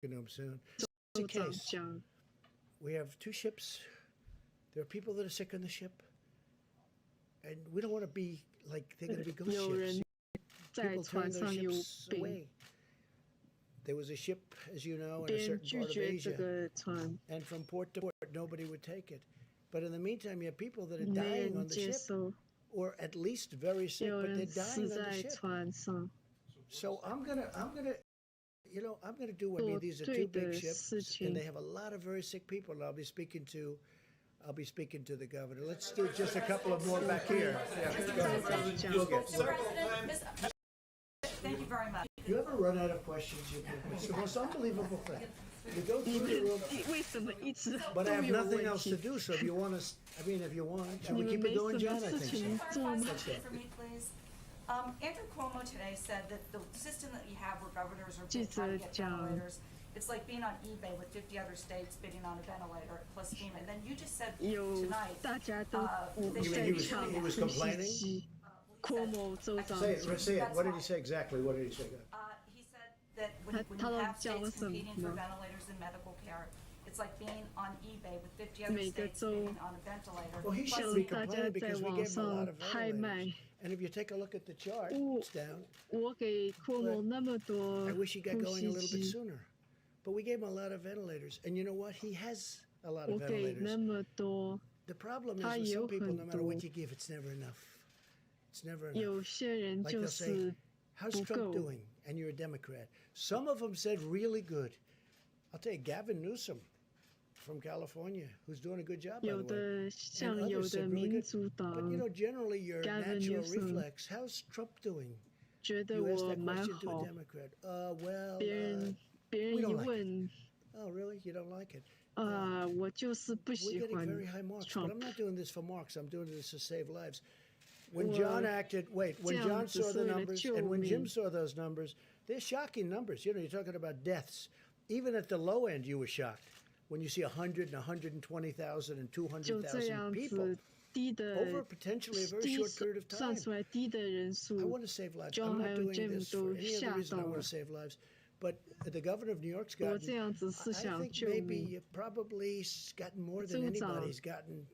to them soon. The case. We have two ships. There are people that are sick on the ship, and we don't want to be like they're going to be ghost ships. People turn those ships away. There was a ship, as you know, in a certain part of Asia, and from port to port, nobody would take it. But in the meantime, you have people that are dying on the ship, or at least very sick, but they're dying on the ship. So I'm gonna do. I mean, these are two big ships, and they have a lot of very sick people. And I'll be speaking to the governor. Let's do just a couple of more back here. Thank you very much. You ever run out of questions? It's the most unbelievable thing. You go through the room, but I have nothing else to do. So if you want to, should we keep it going, John? I think so. Question for me, please. Andrew Cuomo today said that the system that we have where governors are trying to get ventilators, it's like being on eBay with 50 other states bidding on a ventilator plus FEMA. And then you just said tonight, he was complaining? Say it. What did he say exactly? What did he say? He said that when you have states competing for ventilators in medical care, it's like being on eBay with 50 other states bidding on a ventilator. Well, he shouldn't be complaining because we gave him a lot of ventilators. And if you take a look at the chart, it's down. I wish he got going a little bit sooner. But we gave him a lot of ventilators. And you know what? He has a lot of ventilators. The problem is with some people, no matter what you give, it's never enough. It's never enough. Like they'll say, how's Trump doing? And you're a Democrat. Some of them said really good. I'll tell you, Gavin Newsom from California, who's doing a good job, by the way. And others said really good. But, generally your natural reflex, how's Trump doing? You ask that question to a Democrat. We don't like it. Oh, really? You don't like it? We're getting very high marks, but I'm not doing this for marks. I'm doing this to save lives. When John John saw the numbers and when Jim saw those numbers, they're shocking numbers. You're talking about deaths. Even at the low end, you were shocked when you see 100 and 120,000 and 200,000 people over potentially a very short period of time. I want to save lives. I'm not doing this for any other reason. I want to save lives. But the governor of New York's gotten, I think maybe probably gotten more than anybody. He's gotten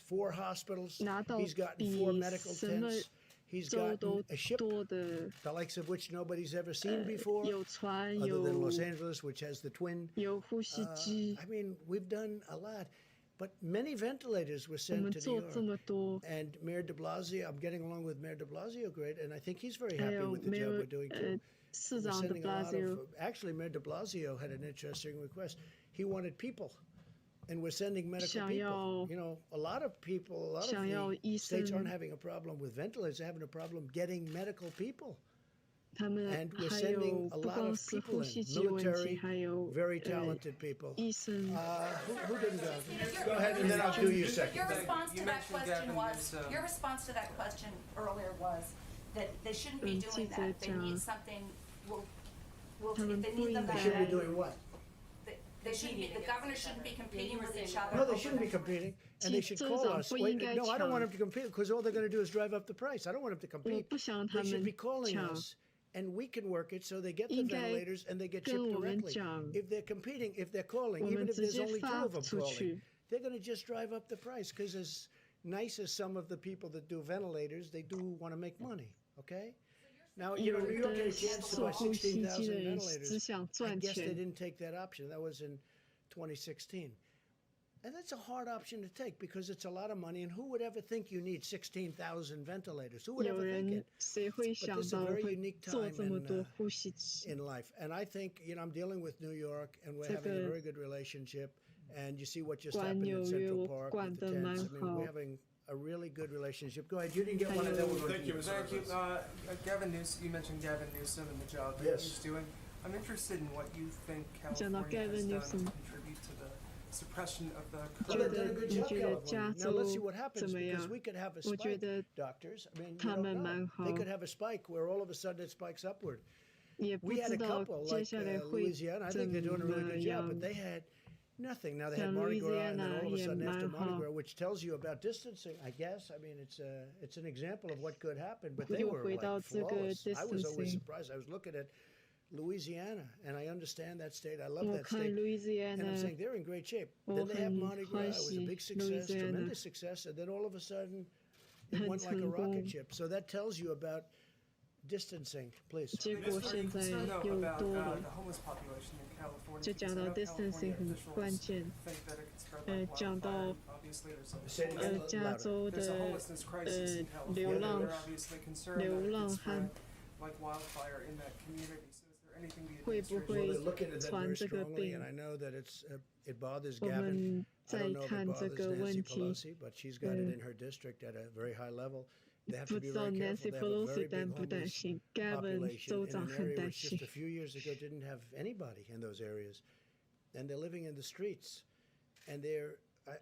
4 hospitals. He's gotten 4 medical tents. He's gotten a ship, the likes of which nobody's ever seen before, other than Los Angeles, which has the twin. We've done a lot. But many ventilators were sent to New York. And Mayor de Blasio, I'm getting along with Mayor de Blasio great, and I think he's very happy with the job we're doing too. We're sending a lot of, actually, Mayor de Blasio had an interesting request. He wanted people. And we're sending medical people. A lot of the states aren't having a problem with ventilators. They're having a problem getting medical people. And we're sending a lot of people in, military, very talented people. Who didn't go? Go ahead, and then I'll do you second. Your response to that question earlier was that they shouldn't be doing that. They need something. If they need them, they should be doing what? They shouldn't be. The governors shouldn't be competing with each other. No, they shouldn't be competing, and they should call us. Wait, no, I don't want them to compete because all they're going to do is drive up the price. I don't want them to compete. They should be calling us, and we can work it so they get the ventilators and they get shipped directly. If they're competing, if they're calling, even if there's only 2 of them calling, they're going to just drive up the price because as nice as some of the people that do ventilators, they do want to make money. Okay. Now, New York had a chance to buy 16,000 ventilators. I guess they didn't take that option. That was in 2016. And that's a hard option to take because it's a lot of money. And who would ever think you need 16,000 ventilators? Who would ever think it? But this is a very unique time in life. And I think, I'm dealing with New York, and we're having a very good relationship. And you see what just happened in Central Park with the tents. We're having a really good relationship. Go ahead. You didn't get one of them. Thank you, Mr. President. Gavin Newsom, you mentioned Gavin Newsom and the job that he's doing. I'm interested in what you think California has done to contribute to the suppression of the Well, they've done a good job, California. Now let's see what happens because we could have a spike, doctors. You don't know. They could have a spike where all of a sudden it spikes upward. We had a couple like Louisiana. I think they're doing a really good job, but they had nothing. Now they had Mardi Gras, and then all of a sudden after Mardi Gras, which tells you about distancing, I guess. It's an example of what could happen, but they were like flawless. I was always surprised. I was looking at Louisiana, and I understand that state. I love 我 that 看 state. And I'm Louisiana， saying they're in great shape. 我 Then they have 很 Mardi 欢 Gras. It was a 喜 big success, Louisiana， tremendous success. And then all of a sudden, it 很 went like a 成 rocket 功。 ship. So that tells you about distancing, please. 结 I'm 果 just 现 very 在 concerned, though, 又 about 多了。 the homeless population in California. 就 because 讲 I 到 know distancing California 很 officials 关键。 think that it could spread like 讲 wildfire. 到 Obviously, Say it again, 加州 there's a 的 homelessness crisis in 流 California. 浪 They're obviously concerned that 流 it 浪 could 汉 spread like wildfire in that community. So is there anything the 会不 administration会 Well, they're looking at that 传 very 这个 strongly, 病 and I know that it bothers 我 Gavin. 们 I 在 don't know if it 看这 bothers 个 Nancy 问题， Pelosi, but she's got it in her district at a very high level. They have 不 to be 知道 very Nancy careful. They have a Pelosi very 担 big 不担 homeless 心，Gavin population 州 in 长 an 很 area 担 which 心 just a。few years ago didn't have anybody in those areas, and they're living in the streets, and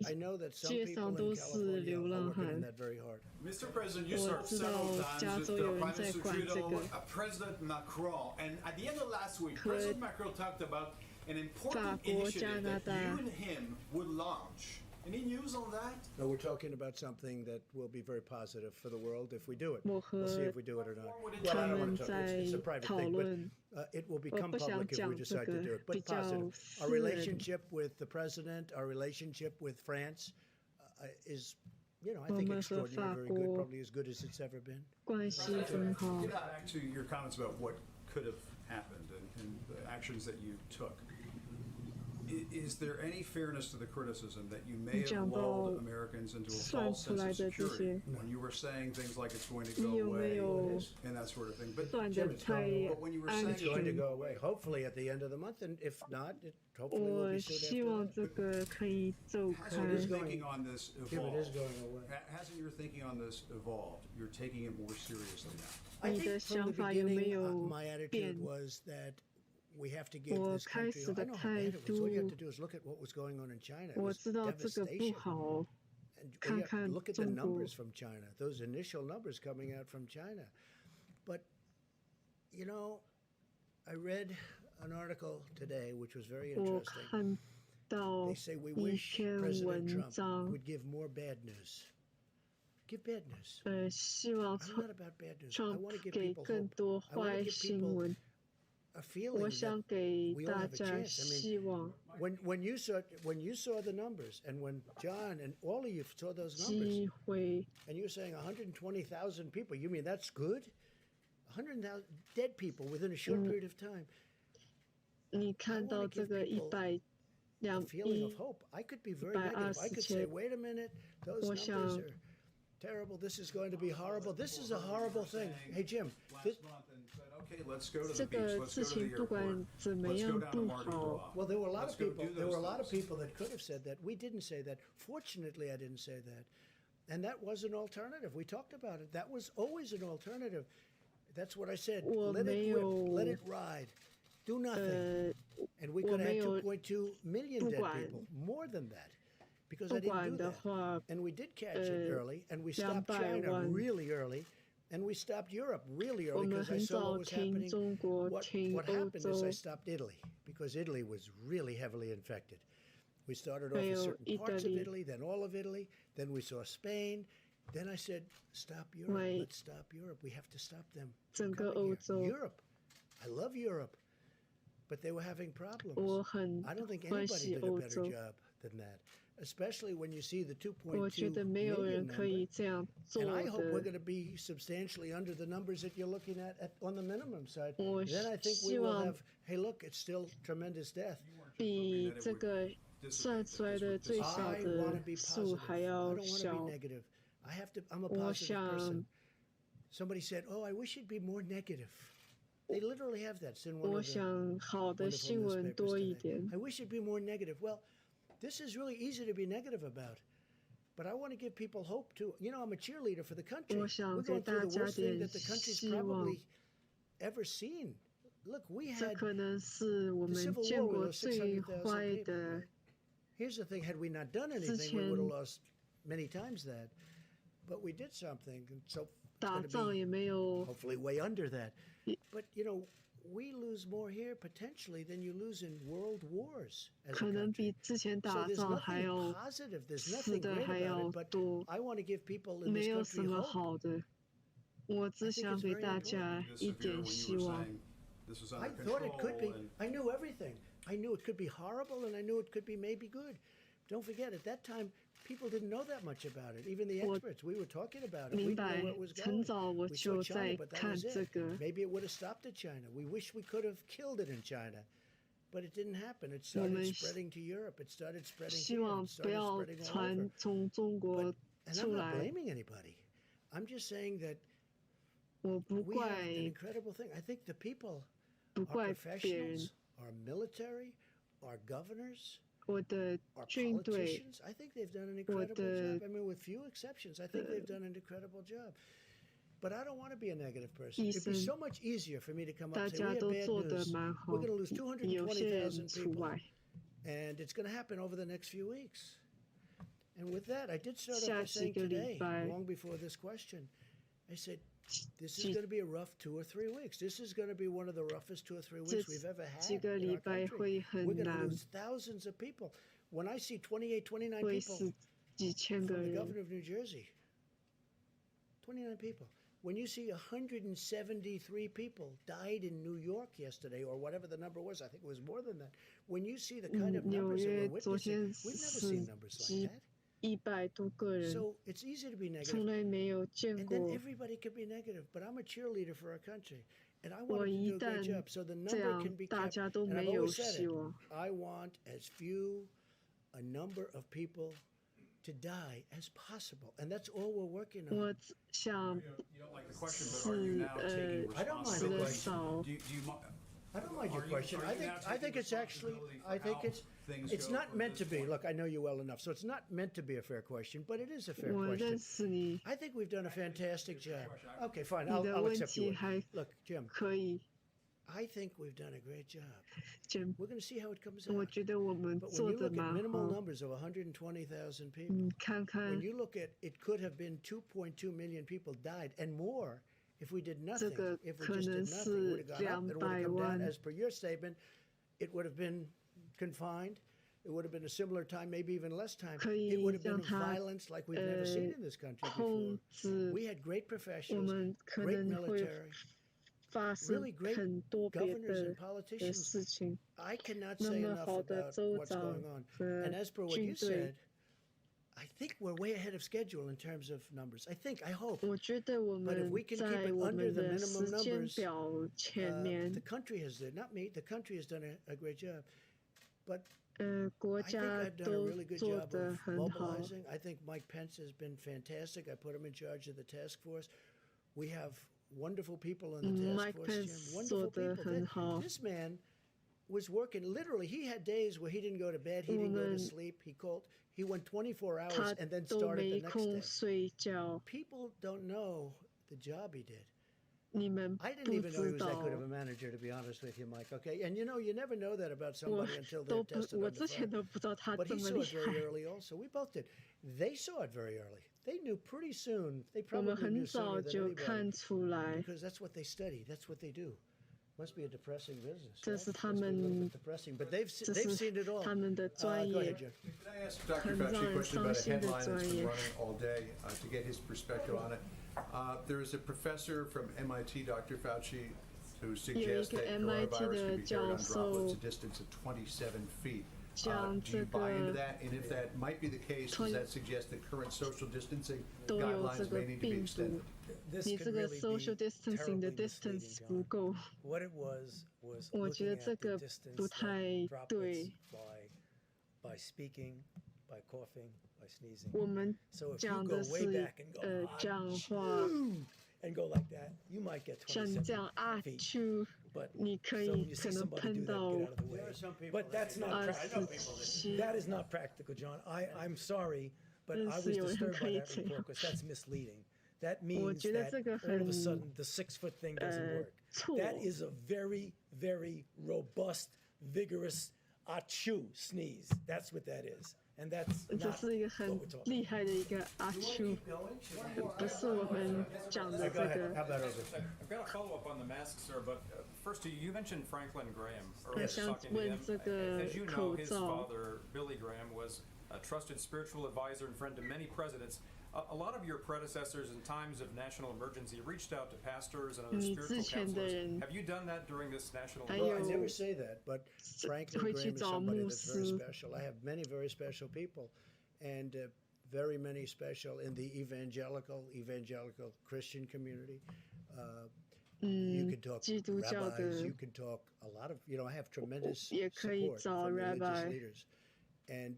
I know that some 街 people 上 in 都是 California 流 are 浪 working on 汉。 that very hard. Mr. President, you 我 said 知道 several 加 times 州 that 有人 Prime 在 Minister 管这 Trudeau, 个。 President Macron, and at the end of last week, 和 President Macron talked about an 法 important 国、加 initiative 拿 that 大 you and him would launch. Any news on that? No, we're talking about something that will be very positive for the world if we do it. 我和 We'll see if we do it or not. What would it Well, I 他 don't 们 want to talk. 在 It's a private 讨 thing, 论。 but it will 我 become 不想 public if we 讲这 decide to do 个 it. 比 But 较 positive. 私 Our 人。 relationship with the president, our relationship with France, is, I think 我们和 extraordinary, 法 very 国 good, probably as good as it's ever been. 关系很好。 Get back to your comments about what could have happened and the actions that you took. Is there any fairness to the criticism that you may have 讲到 lulled Americans into a 算 false 出 sense 来 of 的这 security 些， when you were saying things like it's going to 你 go 有没 away 有 and that sort of thing? But 算 Jim, 的 it's 太 going- But when you were 安 saying It's going to 全？ go away, hopefully at the end of the month, and if not, it hopefully will 我 be soon 希 after 望 that. 这个可以走 hasn't 开 your。 is going- thinking on this Jim, it is evolved? going away. Hasn't your thinking on this evolved? You're taking it more seriously now. I 你的 think from 想 the 法有没 beginning, 有 my attitude 变？ was that we have to give 我 this 开 country. 始 I 的 know how 态 bad it was. All you have 度 to，do is look at what was going on in China. It 我 was 知道这个不 devastation. 好。 And we 看 have- 看 look at the 中国。 numbers from China. Those initial numbers coming out from China. But I read an article today which was very 我 interesting. 看到 They say we 一 wish 篇 President 文 Trump 章， would give more bad news. Give bad news. 希望 I'm not about bad news. I Trump want to give 给 people 更 hope. 多 I want 坏 to give 新 people 闻。 a feeling 我 that 想给 we all 大 have a 家 chance. I mean, 希望， when you saw the numbers, and when John and all of you saw those numbers, 机会。 and you're saying 120,000 people, you mean that's good? 100,000 dead people within a short period of time. 你看到这个 people 100、A 2 feeling 亿 of hope. I could be very negative. I could 120 say, wait a minute, those 我 numbers 想 are terrible. This is going to be horrible. This is a horrible thing. Hey, Jim, this, Last month and said, okay, let's go to 这 the beach, 个 let's 事 go to 情 the 不管 airport, 怎么 let's 样 go down to 不 Mardi 好 Gras. well, there were a lot Let's of go people. do There were a those lot of things. people that could have said that. We didn't say that. Fortunately, I didn't say that. And that was an alternative. We talked about it. That was always an alternative. That's what I said. 我 Let 没 it 有 whip. Let it ride. Do nothing. 呃， And we 我 could have 没 had 有 2.2 million dead 不管 people. More than that. Because 不 I didn't 管 do 的 that. 话， And we did catch it early. And we stopped 200 China 万 really early. And we stopped Europe really 我 early 们 because I 很 saw 早 what was 停 happening. 中国， What 停 what 欧 happened is I 洲， stopped Italy because Italy was really heavily infected. We started off 还 with 有 certain parts of 意大利。 Italy, then all of Italy, then we saw Spain. Then I said, stop Europe. 喂 Let's stop Europe. We have to stop them. 整 from 个 coming 欧 here. 洲， Europe. I love Europe. But they were having problems. 我很 I don't think 欢 anybody 喜 did a 欧 better 洲。 job than that. Especially when you see the 我觉 2.2得没有 million 人可 number. 以这样做 And I hope we're 的。 going to be substantially under the numbers that you're looking at on the minimum side. 我 Then I think we 希 will 望 have, hey, look, it's still tremendous death. 比这个算出来的最小 I want to 的 be 数 positive. 还 I 要 don't want to 小 be。negative. I'm a 我 positive 想 person. Somebody said, oh, I wish you'd be more negative. They literally have that. It's in one 我 of the 想好的 wonderful 新闻 newspapers 多一 today. 点。 I wish it'd be more negative. Well, this is really easy to be negative about. But I want to give people hope too. I'm a cheerleader for the country. 我 We're 想 going 给 through 大 the 家 worst thing 点 that the country's 希望。 probably ever seen. Look, we 这 had 可能是我 the 们 Civil 见 War. We 过 lost 最 600,000 坏 people. 的。 Here's the thing: had we not done anything, we would have lost many times that. But we did something, and so it's 打 going to 仗 be 也没有 hopefully way under that. But we lose more here potentially than you lose in world wars as a 可能 country. 比之前 So 打 there's 仗还 nothing 要 positive. There's 死 nothing 的 great 还 about 要 it. But 多， I want to give people in 没 this 有什 country 么 hope. 好的。我只 I think 想 it's 给 very 大 important. 家 This 一 severe 点 when 希 you were 望。 saying this was under I control. thought it could be. And I knew everything. I knew it could be horrible, and I knew it could be maybe good. Don't forget, at that time, people didn't know that much about it. Even the experts, we were talking about it. We 明 didn't know 白 where it was 很 going. 早我 We 就 saw China, 在 but that 看 was 这 it. 个。 Maybe it would have stopped at China. We wish we could have killed it in China, but it didn't happen. It 我 started 们 spreading to Europe. It started spreading 希 here. 望 It 不 started 要 spreading all 传 over. 从中国 And I'm 出 not 来， blaming anybody. I'm just saying that 我不 we have an 怪 incredible thing. I think the people, 不 our 怪别人 professionals,，our military, our governors, 我的 our 军队 politicians, I think they've done an incredible job. I mean, with few exceptions, I think they've done an incredible job. But I don't want to be a negative person. It'd be so much easier for me to come up 大 and say, we 家 have 都 bad 做得 news. 蛮 We're 好 going to lose，有些人 220,000除 people. 外。 And it's going to happen over the next few weeks. And with that, I did start off 下 by 几 saying 个礼 today, 拜 long before this question, I said, this is 几 going to be a rough 2 or 3 weeks. This is going to be one of the roughest 2 or 3 这 weeks we've ever 几 had 个 in 礼 our 拜 country. 会 We're 很 going to 难， lose thousands of people. When I see 28, 29会 people 死几千 from 个 the 人。 governor of New Jersey, 29 people. When you see 173 people died in New York yesterday, or whatever the number was, I think it was more than that. When you see the kind of 纽 numbers that 约 we're 昨 witnessing, 天 we've never 死 seen numbers like 几 that. 100多个人， So it's easy to be 从 negative, 来没有见 and then 过。 everybody can be negative. But I'm a cheerleader for our country, and I 我 want to 一 do a great 旦 job. So the 这 number 样 can be，大 kept. 家都 And I've 没有 always said 希 it. 望。 I want as few a number of people to die as possible, and that's all we're working on. 我想 you don't like the question, but are you now taking I don't mind 死 the 的 responsibility? question. 少， Do you mind? I don't mind your Are you- question. are I you think now I think taking it's actually responsibility for I think how it's things it's go not from meant this to be. point? Look, I know you well enough, so it's not meant to be a fair question, but it is a fair 我 question. 认识你， I think we've done a fantastic job. Okay, fine. 你 I'll, 的 I'll 问 accept 题 you. 还 Look, Jim, 可以。 I think we've done a great job. 就 We're going to see how it comes 我 out. 觉得我们 But when 做 you 的 look at 蛮 minimal 好。 numbers of 120,000 people, 你看看 when you look at it could have been 2.2 million people died and more if we did 这 nothing. 个 If we 可 just 能 did nothing, it 是 would have gone up, it would have 200 come down. 万 As per your statement, it would have been confined. It would have been a similar time, maybe even less time. 可以 It would have been 让它 violence like we've never seen in this country 控 before. 制 We had great 我 professionals, 们可 great 能会 military, 发生 really great 很多别 governors 的 and politicians. 事情。 I cannot 那 say 么 enough 好的 about 州 what's 长 going on. 和 And as per what 军 you 队 said, I think we're way ahead of schedule in terms of numbers. I think, I hope. 我觉得我 But if 们 we can keep 在 it 我 under 们 the 的 minimum 时间 numbers, 表前面 the，country has, not me, the country has done a great job. But 国 I think 家 I've done a 都 really good 做 job 得 of 很好。 mobilizing. I think Mike Pence has been fantastic. I put him in charge of the task force. We have wonderful people on the task Mike force, Pence Jim. Wonderful 做得 people. 很好。 This man was working, literally, he had days where he didn't go to bed, he didn't go to 我们 sleep. He went 24 hours 他 and then 都 started 没 the next 空 day. 睡觉， People don't know the job he did. 你们 I didn't 不 even know he 知 was that 道 good。of a manager, to be honest with you, Mike. Okay, and you know, you never know that about 我 somebody until 都 they're 不， tested 我 under 之前 fire. 都不知道他 But 这 he 么 saw 厉 it very 害。 early also. We both did. They saw it very early. They knew pretty soon. They 我们 probably 很 knew 早 sooner than 就 anybody 看出来， because that's what they study. That's what they do. Must be a depressing business. 这 right? 是他 Must be a little 们 bit depressing, but they've 这 they've 是 seen it all. 他们的专 Go 业 ahead, Jim. Can I ask Dr. 很 Fauci 让 a 人 question about a 伤心的 headline that's 专 been 业。 running all day to get his perspective on it? There is a professor from MIT, Dr. Fauci, who suggests that MIT coronavirus can be carried on 的教授 droplets a distance of 27 feet. 讲 Do you 这 buy into 个 that? And if that might be the case, does that suggest that current social distancing 都有这 guidelines 个 may need to be 病毒 extended?，This 你 could 这个 really social be distancing 的 terribly distance misleading, 不 John. 够。 What it was 我觉得 looking 这 at the 个 distance 不 that 太 droplets 对。 by speaking, by coughing, by sneezing. 我们 So if you 讲 go 的 way 是 back and go 讲话， and go like that, you might get 像你 27这样啊 feet. 去， But 你可 so 以 when you 可 see 能 somebody 碰 do that, 到 get out of the way. But that's not 27。 That is not practical, John. I'm sorry, but I was 但是有人 disturbed 可 by 以 that 这 report 样。 because that's misleading. That 我 means 觉得 that 这个 all of a 很 sudden the 6-foot thing doesn't work. 错。 That is a very, very robust, vigorous achoo sneeze. That's what that is. And that's 这 not 是一个 what 很 we're talking 厉害的一个阿丘，不是我们讲的 about. 这 Go ahead. 个。 How about over? I've got a follow-up on the mask, sir, but first, you mentioned Franklin Graham. I Earlier, 想 talking to 问 him. 这个 As you know, 口 his 罩。 father, Billy Graham, was a trusted spiritual advisor and friend to many presidents. A lot of your predecessors in times of national emergency reached out to pastors and other 你 spiritual 之前的 counselors. 人 Have you done that during this national 还 Well, I emergency? never 有 say that, but Franklin 会去 Graham is 找 somebody 牧 that's very 师， special. I have many very special people, and very many special in the evangelical Christian community. You can talk 基督教 rabbis, 的 you can talk a lot of, I have tremendous 也可以 support 找 from religious rabbi leaders. And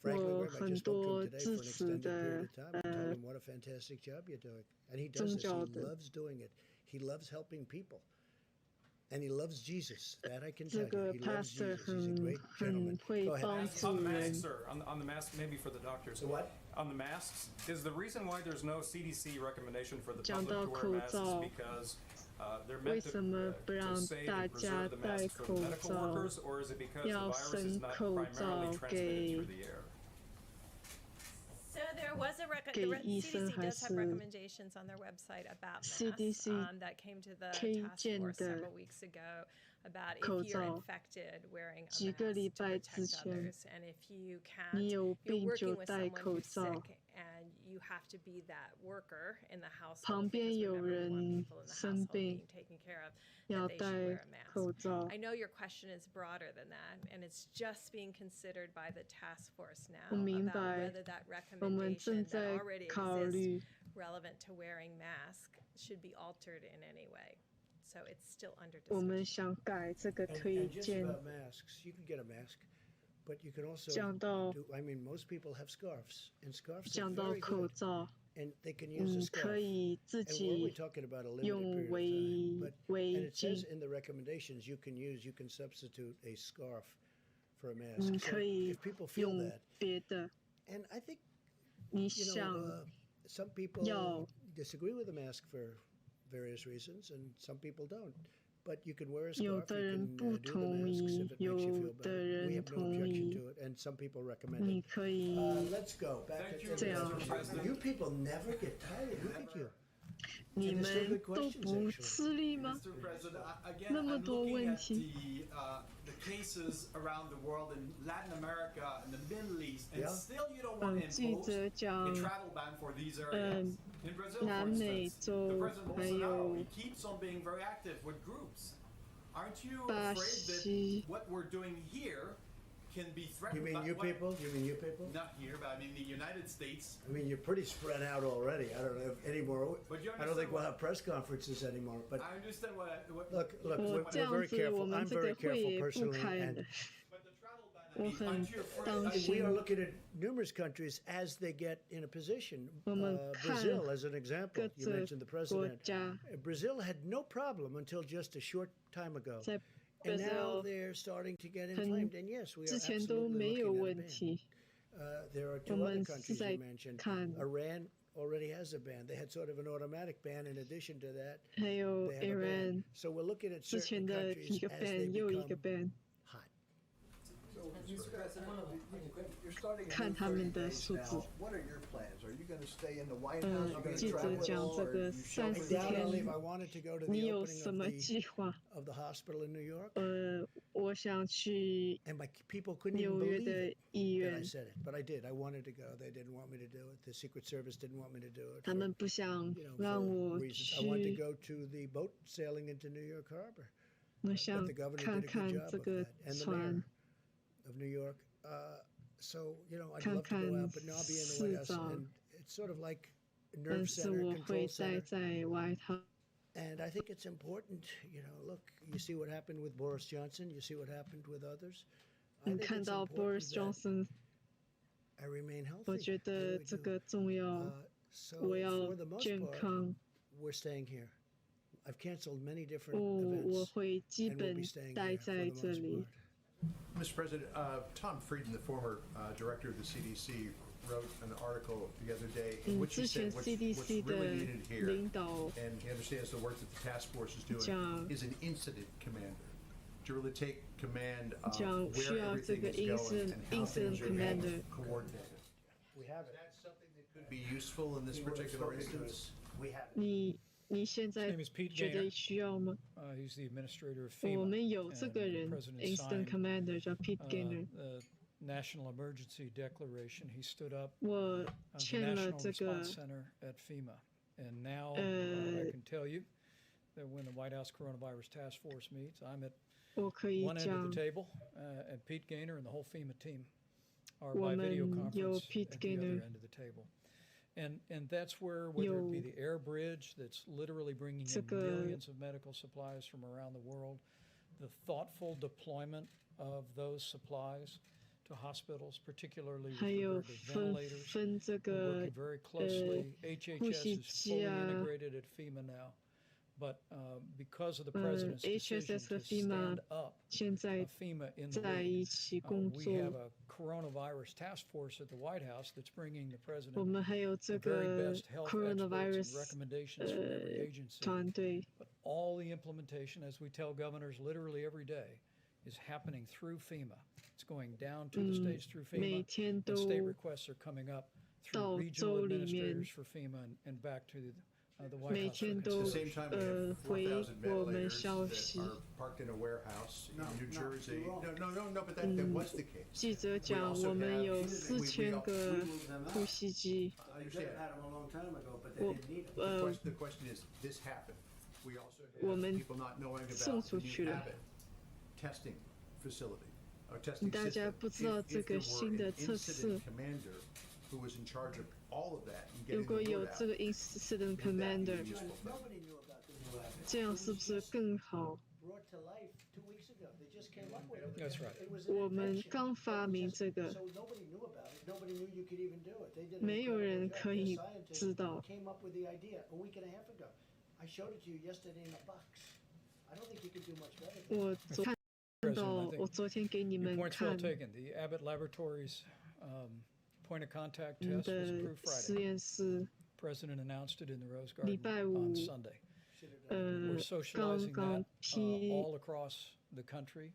Franklin 我 Graham, I 很 just spoke to 多 him today 支 for an 持 extended period 的 of time and told him what a fantastic job you're doing. And he does this. He 宗教的 loves doing it. He loves helping people. And he loves Jesus. That I can 这 tell you. 个 He loves pastor Jesus. He's a great 很 gentleman. 会 Go ahead. 帮 On 助 the 人 masks, sir, on the masks, maybe for the doctors. The what? On the masks, is the reason why there's no CDC recommendation for the 讲 public 到 to wear 口 masks 罩 because they're 为 meant 什么不 to 让 save 大 and 家 preserve the 戴 masks for the 口 medical 罩？ workers, or is it because the 要 virus is 省 not 口 primarily 罩 transmitted 给 through the air? So there was a给 医 CDC 生还 does have 是 recommendations on their website about masks CDC that came to the 推 task 荐 force 的 several weeks ago about 口 if you're 罩 infected wearing a 几 mask 个礼 to 拜之 protect 前 others, and if you 你 can't, 有 you're 病 working 就 with 戴 someone 口 who's 罩， sick, and you have to be that worker in the household 旁 because 边有 remember, we want 人 people in the 生 household 病 being taken care of, 要 that they should 戴 wear a mask. 口罩。 I know your question is broader than that, and it's just being considered by the task force now 我明 about 白 whether that 我们正 recommendation that 在 already 考 exists 虑 relevant to wearing mask should be altered in any way. So it's still under 我们 discussion. 想改这个 And, 推 and just 荐。 about masks, you can get a mask, but you can also 讲到 do, I mean, most people have scarves, and scarves are 讲到 very 口 good, 罩， and they can use a 可 scarf. 以自 And we're only 己 talking about a limited 用 period of time. 围 And 围 it says 巾， in the recommendations you can substitute a scarf for a mask. 你 So 可以 if people feel 用 that, 别的。 and I think 你 you 想 know, some people 要 disagree with the mask for various reasons, and some people don't. But you can wear a 有 scarf, 的 you 人 can 不 do the 同 masks 意 if it makes 有 you feel 的 better. We 人 have no 同 objection 意 to it, and some people recommend 你 it. 可以 Let's go back Thank to you, the Mr. President. You people never get tired. Look at you. 你 And they're still 们 good 都 questions, 不 actually. 吃力吗？ Mr. President, again, 那么 I'm 多 looking 问 at 题。 the cases around the world in Latin America and the Middle East, and Yeah. still you don't want to 记 impose 者 a 讲 travel ban for these areas. In Brazil, for 南美 instance, 洲 the President 还 Bolsonaro 有 he keeps on being very active with groups. Aren't you 巴 afraid that 西 what we're doing here can be You threatened? mean by you what- people? You mean you people? Not here, but I mean the United States. I mean, you're pretty spread out already. I don't know if anymore. But you I don't think understand we'll what- have press conferences anymore. But I understand what look, 我 we're 这样 very 子，我 careful. 们 I'm 这个 very 会 careful 也不 personally, 开 and 的。 but the travel ban. 我 I mean, 很 aren't you afraid? 当 we are 心。 looking at numerous countries as they get in a position. 我们 Brazil, 看 as an example, 各 you 自 mentioned the 国 president. 家 Brazil had no problem until just a short time ago. 在 And now Brazil they're starting to get 很 inflamed. And yes, we are 之前都 absolutely 没有 looking at a 问 ban. 题。 There are 我 two other 们 countries 是在 you mentioned. 看， Iran already has a ban. They had sort of an automatic ban in addition to that. 还有 They have a ban. Iran So we're looking at 之 certain 前的 countries 一个 as they ban 又一个 become ban， hot. You're starting a 看 new 他们 30的 days 数字 now. What are your plans? Are you going to stay in the White House? Are you going 记 to 者 travel at 讲 all? 这 Or 个 you show 30 I doubt I'll leave. 天 I，wanted to go to 你 the 有 opening 什么 of the 计划？ of the hospital in New York, 我想去 and my people couldn't even 纽约 believe 的 it 医 that 院 I，said it, but I did. I wanted to go. They didn't want me to do it. The Secret Service didn't want me to do it. 他 for, 们不想 you know, 让 for 我 reasons. I wanted to 去， go to the boat sailing into New York Harbor, 我 but 想 the governor 看 did a good 看 job 这 of 个 that, and the 船 mayor of New York. So I'd 看 love to go 看 out, but now I'll be in the White 市 House, 长 and it's sort of like a 但 nerve 是 center, 我 control 会待 center. 在 White House。 And I think it's important, look, you see what happened with Boris Johnson, you see what happened with others. I 你 think 看 it's 到 important Boris that Johnson， I remain 我 healthy. 觉 I 得 really 这 do. 个重要。 So 我要 for the most 健 part, 康， we're staying here. I've canceled many different 我 events, 会基 and we'll 本 be staying 待 here for 在 the 这 most 里 part.。 Mr. President, Tom Frieden, the former director of the CDC, wrote an article the other day in which he 之前 said what's CDC 的 really needed here, 领导 and he understands the work that the task force is doing, 讲 is an incident commander to really take command of 讲需 where 要这 everything 个 is going incident and how incident things are being commander。 coordinated. We have Is it. that something that could be useful in this He would have particular spoken to instance? us. We have it. 你现在 His name is Pete 觉得 Gaynor. 需要吗？ He's the administrator of 我 FEMA. 们有这 and 个 the 人 president ，Instant signed, Commander 叫 Pete Gaynor。national emergency declaration, he stood up 我 the 签了 National 这个 Response Center at FEMA. And now I can tell you that when the White House Coronavirus Task Force meets, I'm at 我可以 one end 讲 of the table, and Pete Gaynor and the whole FEMA team are 我 by 们 video 有 conference Pete at the other Gaynor end of the table. And that's where, whether it be 有 the air bridge that's literally bringing 这 in 个 millions of medical supplies from around the world, the thoughtful deployment of those supplies to hospitals, particularly with 还有 regard to 分 ventilators. 分这 We're 个 working very closely. 呼吸 HHS is 机 fully 啊 integrated at FEMA now. But because of the president's decision HSS 和 to FEMA stand up 现在 FEMA in the 在 lead, 一起工 we 作 have。a coronavirus task force at the White House that's bringing the 我 president 们还有 the 这 very 个 best health experts and coronavirus recommendations from every agency. 团队， But all the implementation, as we tell governors literally every day, is happening through FEMA. It's going down to the states through 每 FEMA, 天 and state 都 requests are coming up 到 through regional 州里面 administrators for FEMA and back to the White 每 House. 天 At 都 the same time, we have 回 4,000 我们 ventilators 消 that 息。 are parked in a warehouse in No, New no, Jersey. you're wrong. No, but that was the case. 记者 We 讲， also 我们 have- 有 we- 4000个 We moved them 呼 out. 吸机。 They could have had them a long time ago, but they Well, didn't need them. The question is, this happened. We also 我 have 们 people not knowing 送 about 出 the 去 new 了。 Abbott testing facility, or testing 大家 system. 不知道 If 这 there 个 were 新的 an 测试 incident commander who was in charge of all of that and 如 getting 果 the 有 word 这 out, 个 incident would that be commander， a useful thing? Nobody knew about the new Abbott. 这样是不是更好？ Brought to life 2 weeks ago. They just came up with it. That's right. It was an 我们 invention. 刚发明这个， So nobody knew about it. Nobody knew you could even do it. They did an 没有 incredible 人 job. 可 The 以 scientists 知道。 came up with the idea a week and a half ago. I showed it to you yesterday in a box. I don't think you could do much better than that. 我看 President, 到 I，think 我昨天给你 Your 们 point's well 看 taken. The Abbott Laboratories point of contact 你 test was 的 approved 实 Friday. 验室， President announced it in the Rose 礼 Garden 拜 on 五 Sunday. We're 刚 socializing 刚 that 批， all across the country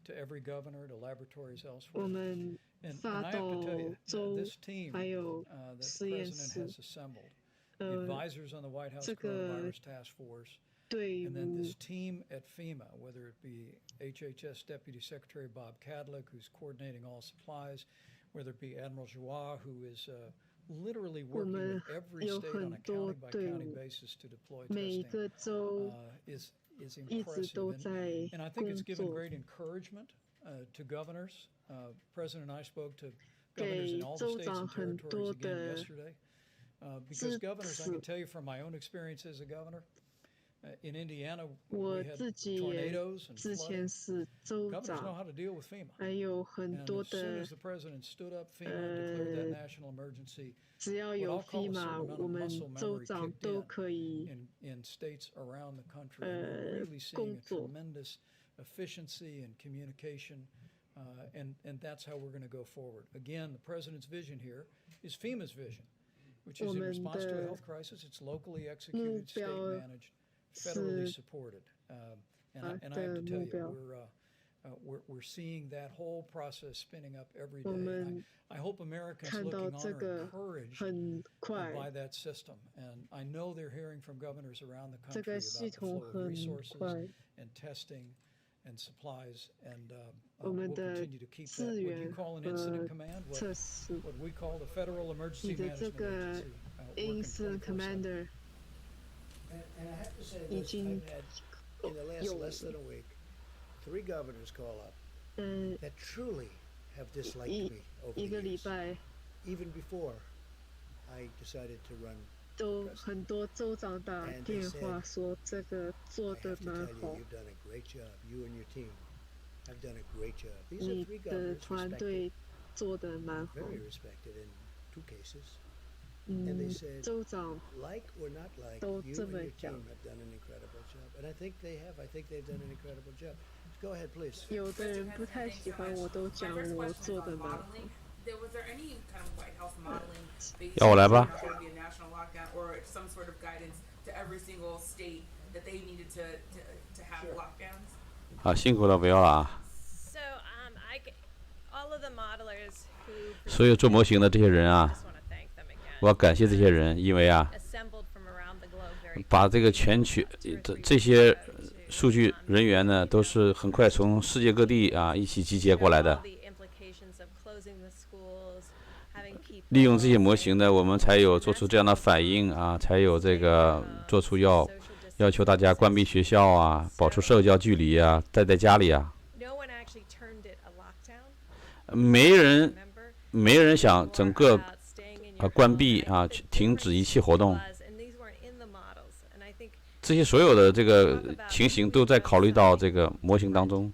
to every governor, to laboratories 我 elsewhere. 们 And 发 I have 到 to tell you, 州 this team 还有 that the 实验 president 室 has assembled, the advisors on the White House 这个 Coronavirus Task Force, 队 and then 伍 this team at FEMA, whether it be HHS Deputy Secretary Bob Kadlec, who's coordinating all supplies, whether it be Admiral Joie, who is literally working with every 有 state on a 很多 county by 队 county 伍， basis to deploy 每一 testing, 个州 is 一直 impressive. 都 And, 在 and I think 工 it's given 作， great encouragement to governors. President and I spoke to governors 给 in all the 州 states 长 and 很 territories 多 again 的 yesterday. Because 支 governors, I 持 can。tell you from my own experience as a governor, in Indiana, 我 we had 自己也 tornadoes and 之 flooding. 前是州 Governors know 长， how to deal with FEMA. 还有很 And 多 as soon 的 as the president stood up FEMA and declared that national emergency, 只要 what 有 I'll call a certain FEMA， amount 我 of 们 muscle 州 memory 长 kicked 都 in 可以 in states around the country. We're really seeing 工 a 作。 tremendous efficiency and communication, and that's how we're going to go forward. Again, the president's vision here is FEMA's vision, which is 我 in 们 response to a 的 health crisis. It's locally executed, 目标 state managed, federally 是 supported. And 它 I have 的 to tell 目 you, 标。 we're seeing that whole process spinning up every 我 day. 们 I hope Americans 看到 looking on 这 are 个 encouraged 很快， by that system. And I know they're hearing from governors around the 这 country 个 about 系 the 统 flow of 很 resources 快， and testing and supplies. And 我 we'll 们的 continue to keep that. 资 What you 源 call an 和 incident command, 测试。 what we call the Federal Emergency 你的这 Management 个 Agency, working incident 24/7. commander And I have to say 已 this, 经 I've had, in the last 有 less than a week, 3 governors call up 嗯 that truly have disliked 一 me over 一 the 个礼 years, 拜 even before I decided to run. 都很多州长打 And they 电话 said, 说这个 I 做 have 的 to 蛮 tell you, 好， you've done a great job. You and your team have done a great job. These 你 are 3的 governors 团 respected, 队做的蛮好， very respected in 2 cases. And they 嗯 said,，州长 like or not like, 都 you 这 and 么 your 讲 team have done an incredible job. And I think they have. I think they've done an incredible job. Go ahead, please. 有的人不太喜欢我都讲我做的蛮好。 Was there any kind of White House modeling based 要我来吧。 on be a national lockdown or some sort of guidance to every single state that they needed to have lockdowns? 好，辛苦了，不要了啊！ So all of the modelers who 所有做模型的这些人啊， just want to thank them again. 我要感谢这些人，因为啊， Assembled from around the globe very 把这个全球这些数据人员呢，都是很快从世界各地啊一起集结过来的。 all the implications of 利用这些模型呢，我们才有做出这样的反应啊，才有这个做出要求大家关闭学校啊，保持社交距离啊，待在家里啊。没人想整个关闭啊，停止一切活动。这些所有的这个情形都在考虑到这个模型当中。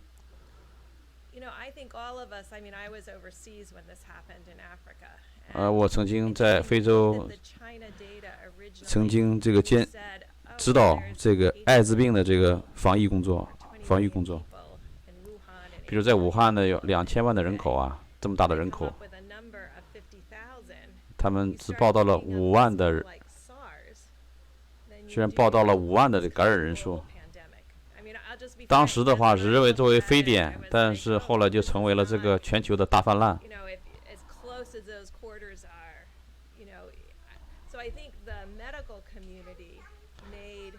我曾经在非洲，曾经这个指导这个艾滋病的这个防御工作。比如在武汉呢，有2000万的人口啊，这么大的人口，他们只报道了5万的，虽然报道了5万的感染人数。当时的话是认为作为非典，但是后来就成为了这个全球的大泛滥。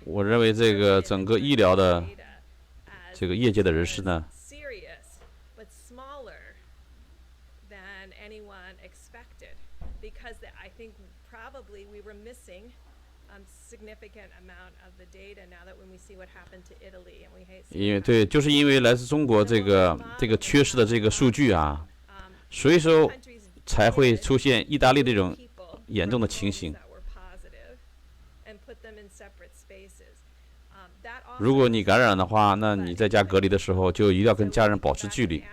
我认为这个整个医疗的这个业界的人士呢，就是因为来自中国这个缺失的这个数据啊，所以说才会出现意大利这种严重的情形。如果你感染的话，那你在家隔离的时候就一定要跟家人保持距离。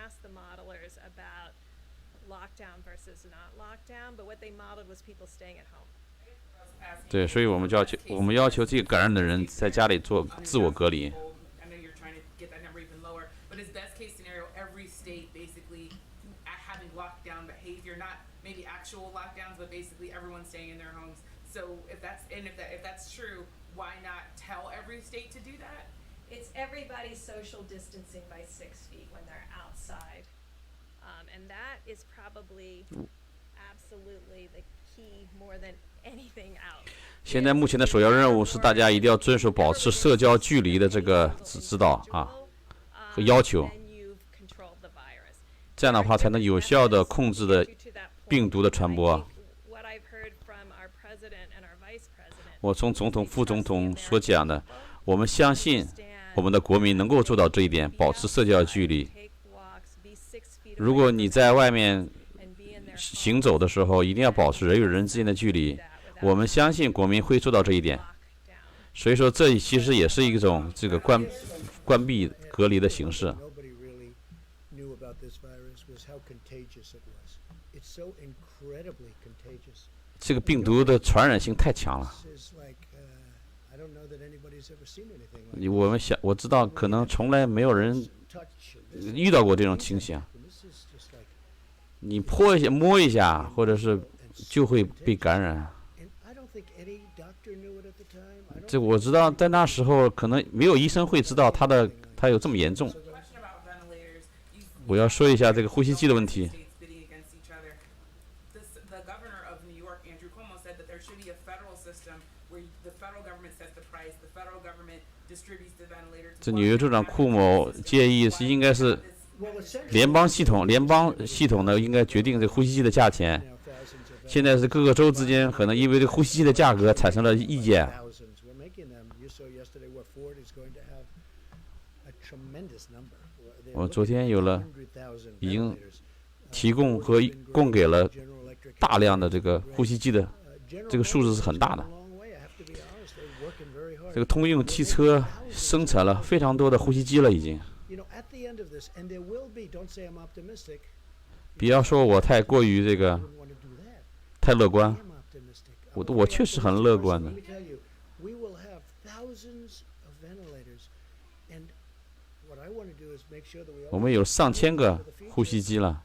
对，所以我们要求这个感染的人在家里做自我隔离。So if that's true, why not tell every state to do that? It's everybody social distancing by 6 feet when they're outside, and that is probably absolutely the key more than anything else. 现在目前的首要任务是大家一定要遵守保持社交距离的这个指导啊和要求，这样的话才能有效的控制的病毒的传播。我从总统、副总统所讲的，我们相信我们的国民能够做到这一点，保持社交距离。如果你在外面行走的时候，一定要保持人与人之间的距离。我们相信国民会做到这一点。所以说，这其实也是一种这个关闭隔离的形式。这个病毒的传染性太强了。我知道，可能从来没有人遇到过这种情形。你摸一下，或者是就会被感染。这我知道，在那时候可能没有医生会知道他有这么严重。我要说一下这个呼吸机的问题。这纽约州长库某建议应该是联邦系统呢应该决定这呼吸机的价钱。现在是各个州之间可能因为这呼吸机的价格产生了意见。我昨天已经提供和供给了大量的这个呼吸机的，这个数字是很大的。这个通用汽车生产了非常多的呼吸机了，已经。不要说我太过于这个太乐观，我确实很乐观的。我们有上千个呼吸机了。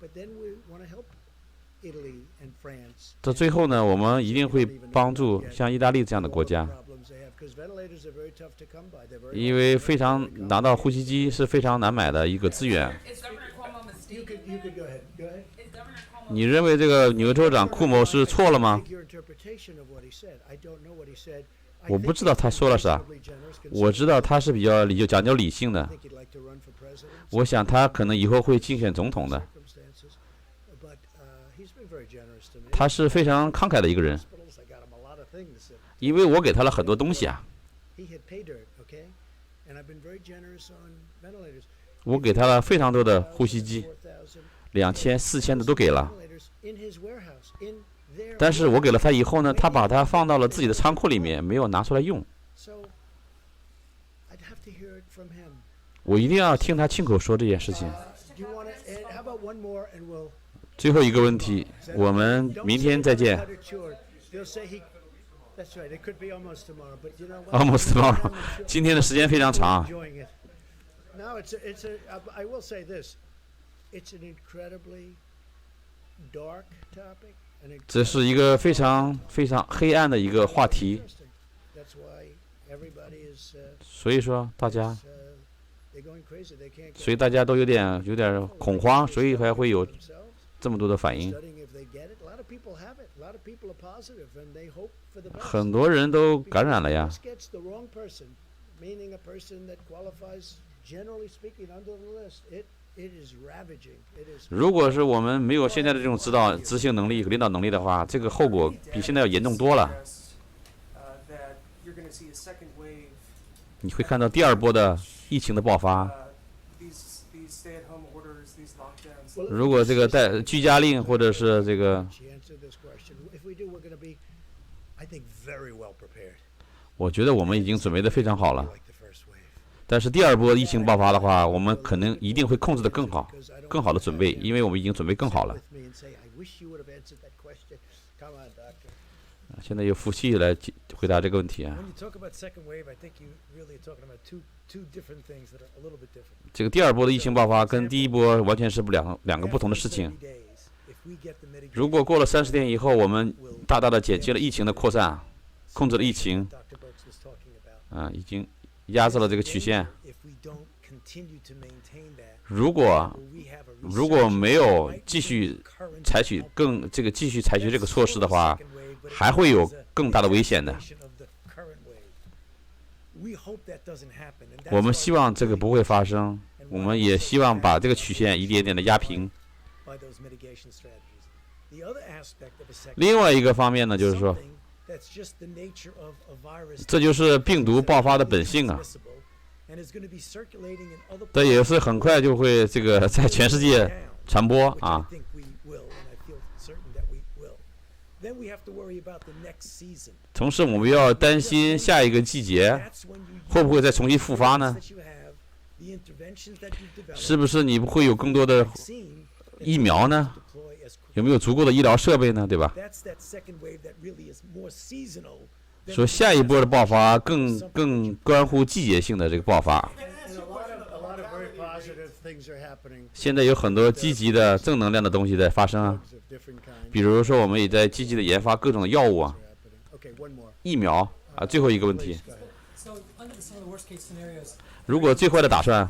到最后呢，我们一定会帮助像意大利这样的国家。因为拿到呼吸机是非常难买的一个资源。你认为这个纽约州长库某是错了吗？我不知道他说了啥，我知道他是比较讲究理性的。我想他可能以后会竞选总统的。他是非常慷慨的一个人，因为我给他了很多东西啊。我给他了非常多的呼吸机，2000、4000的都给了。但是我给了他以后呢，他把它放到了自己的仓库里面，没有拿出来用。我一定要听他亲口说这件事情。最后一个问题，我们明天再见。Almost tomorrow， 今天的时间非常长。这是一个非常非常黑暗的一个话题，所以说大家都有点恐慌，所以才会有这么多的反应。很多人都感染了呀。如果是我们没有现在的这种执行能力和领导能力的话，这个后果比现在要严重多了。你会看到第二波的疫情的爆发。如果这个居家令或者是这个，我觉得我们已经准备得非常好了。但是第二波疫情爆发的话，我们可能一定会控制得更好，更好的准备，因为我们已经准备更好了。现在由福气来回答这个问题啊。这个第二波的疫情爆发跟第一波完全是两个不同的事情。如果过了30天以后，我们大大的减轻了疫情的扩散，控制了疫情，已经压制了这个曲线。如果没有继续采取这个措施的话，还会有更大的危险的。我们希望这个不会发生，我们也希望把这个曲线一点点的压平。另外一个方面呢，就是说，这就是病毒爆发的本性啊。这也是很快就会这个在全世界传播啊。同时，我们要担心下一个季节会不会再重新复发呢？是不是你会有更多的疫苗呢？有没有足够的医疗设备呢？对吧？说下一波的爆发更关乎季节性的这个爆发。现在有很多积极的正能量的东西在发生啊，比如说我们也在积极的研发各种的药物啊，疫苗啊。最后一个问题，如果最坏的打算，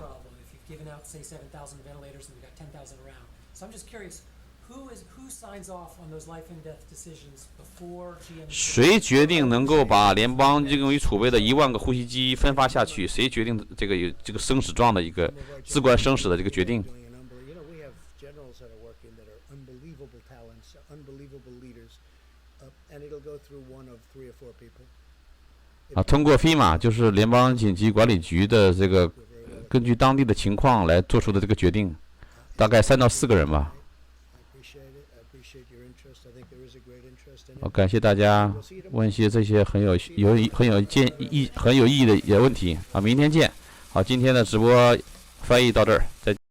谁决定能够把联邦用于储备的1万个呼吸机分发下去？谁决定这个生死状的一个至关生死的这个决定？通过 FEMA 就是联邦紧急管理局的这个根据当地的情况来做出的这个决定，大概3到4个人吧。感谢大家问一些这些很有意义的问题啊！明天见。好，今天的直播翻译到这儿，再见。